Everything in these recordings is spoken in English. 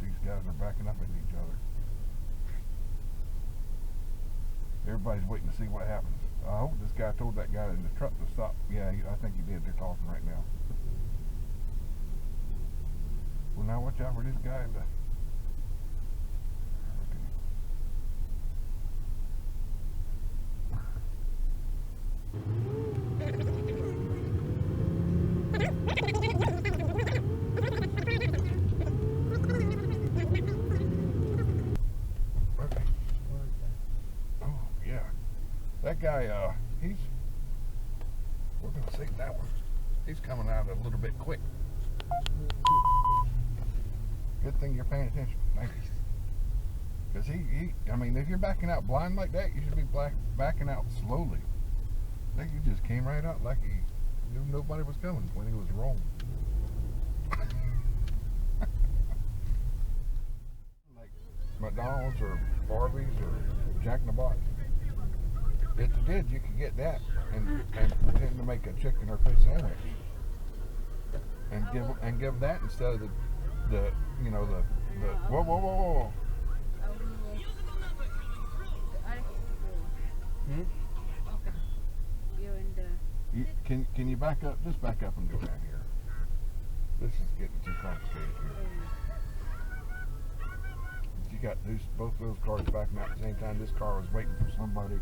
these guys are backing up into each other. Everybody's waiting to see what happens. I hope this guy told that guy in the truck to stop. Yeah, I think he did. They're talking right now. Well, now watch out for this guy. Okay. Oh, yeah. That guy, we're going to see that one. He's coming out a little bit quick. Good thing you're paying attention. Thank you. Because I mean, if you're backing out blind like that, you should be backing out slowly. I think he just came right out like he knew nobody was coming when he was wrong. Like McDonald's or Barbies or Jack in the Box. If you did, you could get that and pretend to make a chicken or fish sandwich, and give that instead of the whoa. Can you back up? Just back up and go down here. This is getting too complicated here. You got both those cars backing out at the same time. This car was waiting for somebody.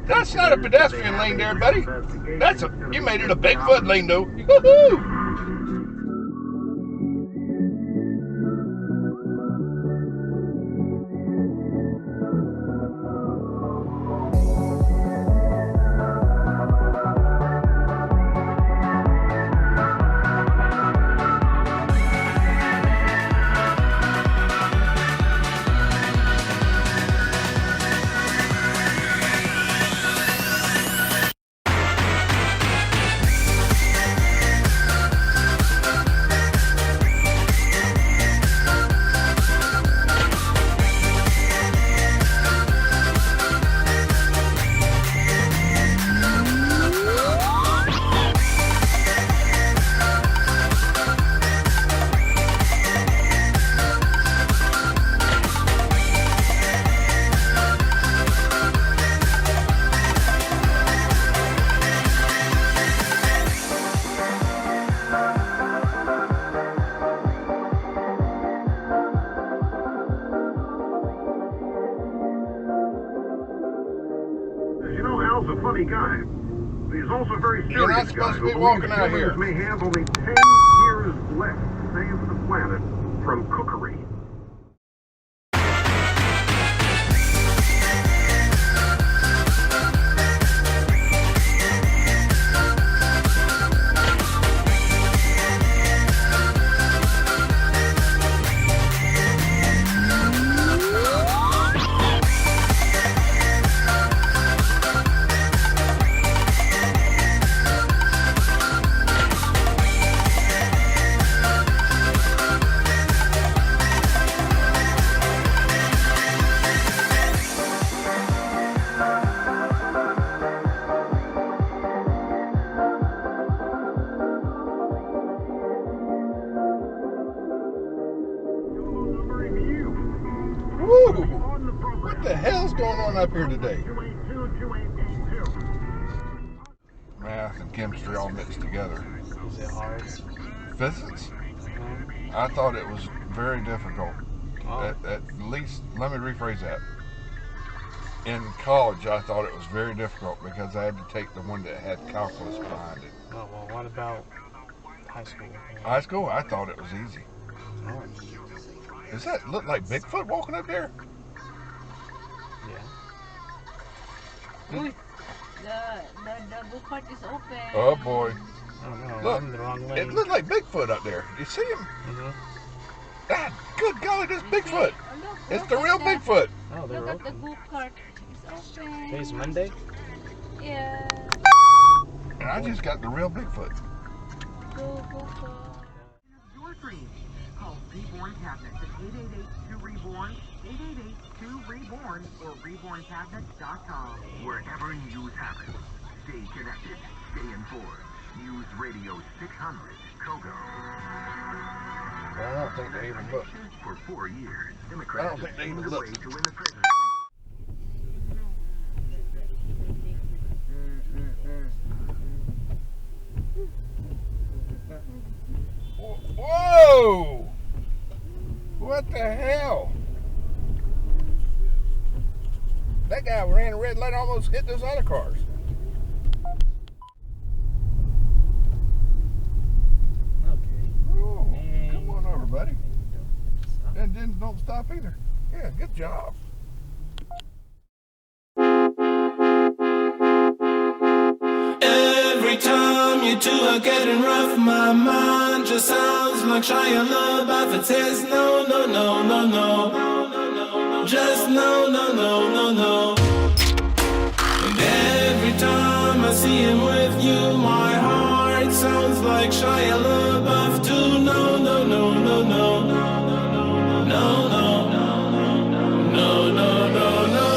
That's not a pedestrian lane there, buddy. You made it a Bigfoot lane though. Woohoo! a funny guy. He's also very serious. You're not supposed to be walking out here. May have only 10 years left to save the planet from cookery. going on up here today? Math and chemistry all mixed together. Is it hard? Physics? I thought it was very difficult. Oh. At least, let me rephrase that. In college, I thought it was very difficult because I had to take the one that had calculus behind it. Oh, well, what about high school? High school, I thought it was easy. Oh. Does that look like Bigfoot walking up there? Yeah. Uy, the book cart is open. Oh boy. Oh no, Look, I'm in the wrong lane. it looked like Bigfoot up there. You see him? Mm-hmm. Ah, good golly, that's Bigfoot. Oh, look, It's look the at real Bigfoot. Oh, they're Look at the open. book cart. It's open. Today's Monday? Yeah. And I just got the real Bigfoot. Go. Your dreams. Call Reborn Cabinets at 888-2REBORN, 888-2REBORN, or reborncabinets.com. Wherever news happens, stay connected, stay informed. News Radio 600, Kogo. I don't think they even look. For 4 years, I Democrats don't think they even the look. way to win the presidency. Whoa! What the hell? That guy ran a red light, almost hit those other cars. Okay. Oh, come on over, buddy. Stop. And then don't stop either. Yeah, good job. Every time you two are getting rough, my mind just sounds like Shia LaBeouf. It says no, no, no, no, no, just no, no, no, no, no. And every time I see him with you, my heart sounds like Shia LaBeouf too. No, no, no, no, no, no, no, no, no, no, no, no.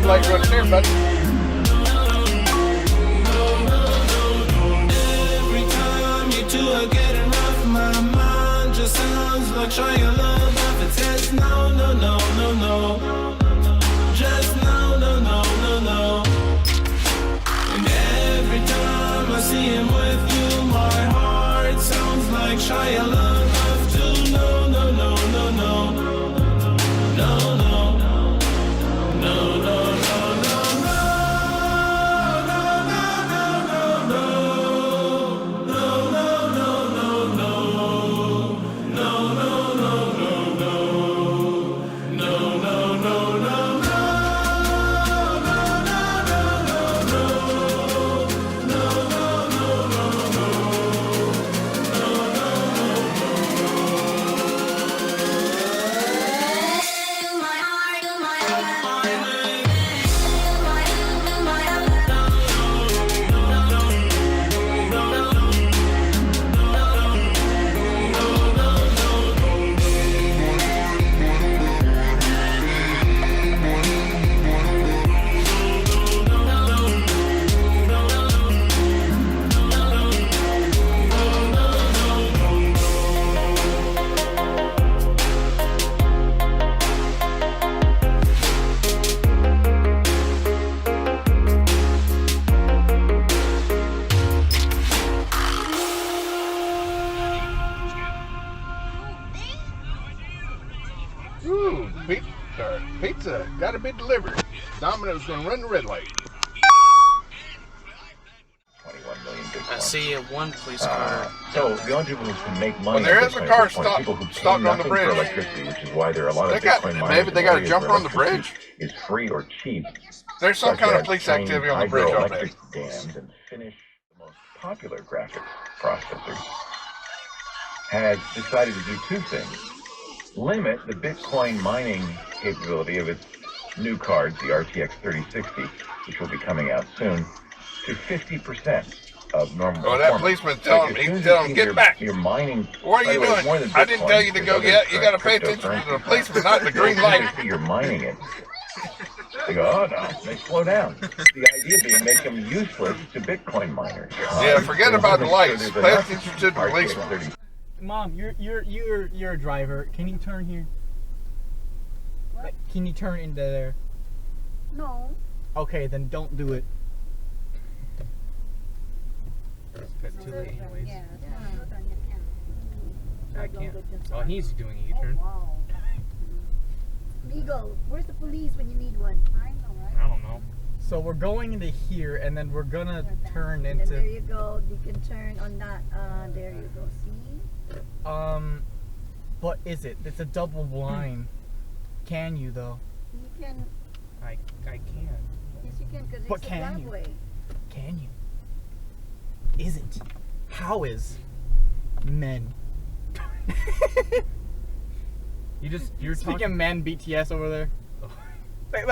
Light running there, buddy. Every time you two are getting rough, my mind just sounds like Shia LaBeouf. It says no, no, no, no, no, just no, no, no, no, no. And every time I see him with you, my heart sounds like Shia LaBeouf too. No, no, no, no, no, no, no, no, no. Ooh, pizza gotta be delivered. Domino's gonna run the red light. 21 million I see one police car. So the only people who can make money. Well, there on is a Bitcoin car at this point, stopped- people who pay stopped on the nothing bridge. for electricity, which is why there are a lot They of got- Bitcoin miners. maybe they in got a areas jumper where on the bridge? electricity is free or cheap. There's some such kind of as police Chinese activity on the bridge over there. hydroelectric dams, and Finnish, the most popular graphics processor, has decided to do two things. Limit the Bitcoin mining capability of its new cards, the RTX 3060, which will be coming out soon, to 50% of normal Oh, that performance. policeman's Like, telling as me, soon he's as telling it him, sees get back. You're mining. What are you by the way, it's doing? more than I didn't Bitcoin, tell you to there's go other yet. You got to pay attention to the cryptocurrencies. policeman, not the green light. See you're mining it. They go, oh no, they slow down. The idea being make them useless to Bitcoin miners. Yeah, forget So about the there's lights. enough Pay attention to the RTX policeman. 30. Mom, you're a driver. Can you turn here? What? Can you turn into there? No. Okay, then don't do it. Got too late anyways. Yeah. I can't. Oh, he's doing a U-turn. Wow. Legal. Where's the police when you need one? I know, right? I don't know. So we're going into here, and then we're gonna turn And then there into. you go. You can turn on that. There you go. See? But is it? It's a double blind. Can you though? You can. I can. Yes, you can, because But it's a can you? driveway. Can you? Is it? How is? Men. You're Speaking talking. of men, BTS over there.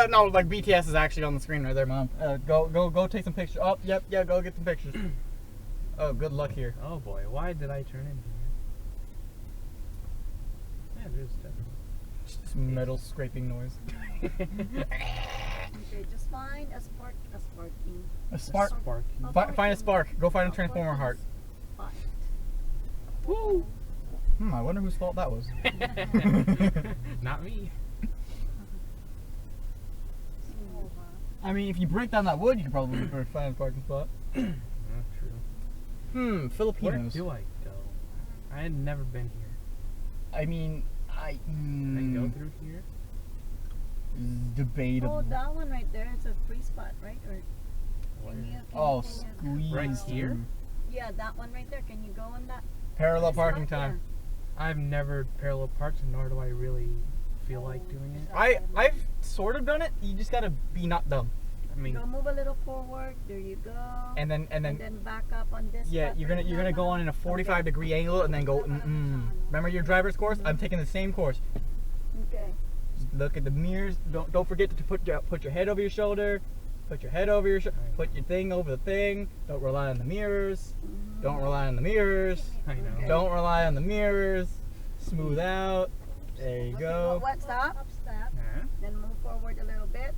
No, like BTS is actually on the screen right there, Mom. Go take some pictures. Oh, yep, yeah, go get some pictures. Oh, good luck here. Oh boy, why did I turn in here? Yeah, there's definitely. Just metal scraping noise. Okay, just find a sparking. A spark. Sparky. Find a spark. Go find a transformer heart. Spot. Woo! I wonder whose fault that was. Not me. I mean, if you break down that wood, you can probably find a parking spot. Not true. Where Filipinos. do I go? I had never been here. I mean, Can I go through here? Debatable. Oh, that one right there. It's a free spot, right? Or Where? Oh, can squeeze. Right here? through. Yeah, that one right there. Can you go on that? Parallel It's parking not time. I've never parallel parked, nor do I really feel like doing it. I've sort of done it. You just gotta be not dumb. I mean, Go move a little forward. There you go. And then back up on this. yeah, spot you're right gonna now. go on in a 45-degree angle and then go. Remember your driver's course? I'm taking the same course. Okay. Just look at the mirrors. Don't forget to put your head over your shoulder. Put your head over your put your thing over the thing. Don't rely on the mirrors. Don't rely on the mirrors. I know. Don't rely on the mirrors. Smooth out. There you go. What? Stop. Stop. Then move forward a little bit.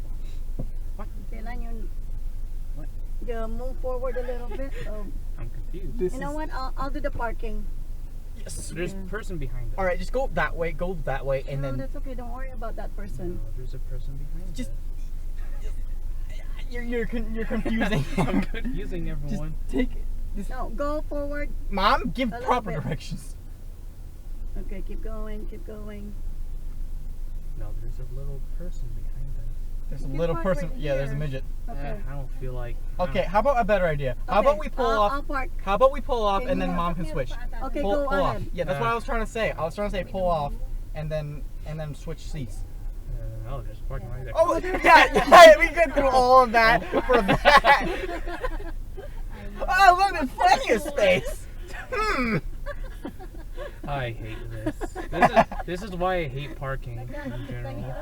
What? Kailan yun? What? Yeah, move forward a little bit. Oh. I'm confused. You know what? I'll do the parking. Yes. There's a person behind us. All right, just go that way, and No, then that's okay. Don't worry about that person. No, there's a person behind just. us. You're confusing. I'm confusing everyone. Take. No, go forward. Mom, give A little proper bit. directions. Okay, keep going. Keep going. No, there's a little person behind us. There's a You can little park person. right Yeah, there's a here. midget. Okay. I don't feel like. Okay, how about a better idea? How about we pull off? I'll park. How about we pull off Okay, and then you Mom want- can switch? Okay, Pull go off. ahead. Yeah, that's what I was trying to say. I was trying to say pull off and then switch seats. Oh, there's parking right there. Oh yeah, we could do all of that for that. Oh, look, there's plenty of space. I hate this. This is why I hate parking in general.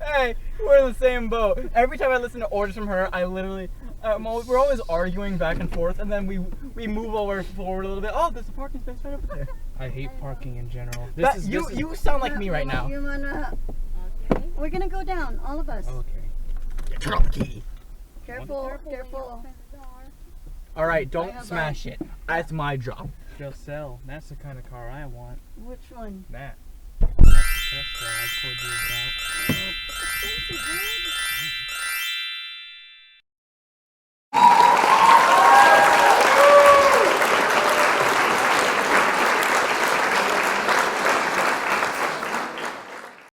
Hey, we're in the same boat. Every time I listen to orders from her, I literally, we're always arguing back and forth, and then we move over forward a little bit. Oh, there's a parking space right over there. I hate parking in general. You sound like me right now. You wanna? Okay. We're gonna go down, all of us. Okay. Turn on the key. Careful, careful. All right, don't smash it. That's my job. Joselle, that's the kind of car I want. Which one? That. That's the Tesla I told you about.